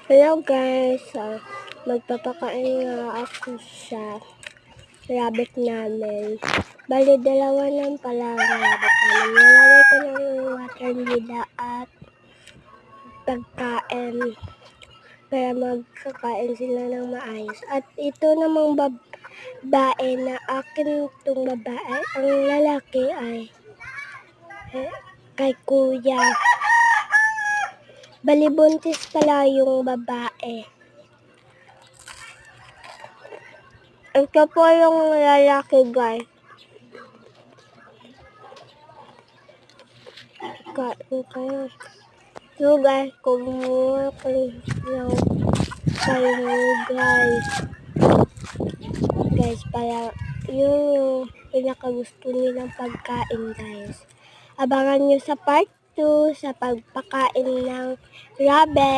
Hello guys, magpapakain nga ako sa rabbit namin. Bali, dalawa lang pala ang rabbit namin. Nilagay ko ng water nila at pagkain para magkakain sila ng maayos. At ito namang babae na akin itong babae, ang lalaki ay kay kuya. Bali, buntis pala yung babae. Ito po yung lalaki, guys. Kain kayo. So, guys, kumuha kayo guys. Guys, para yun yung pinakagusto nilang pagkain, guys. Abangan nyo sa part 2 sa pagpakain ng rabbit.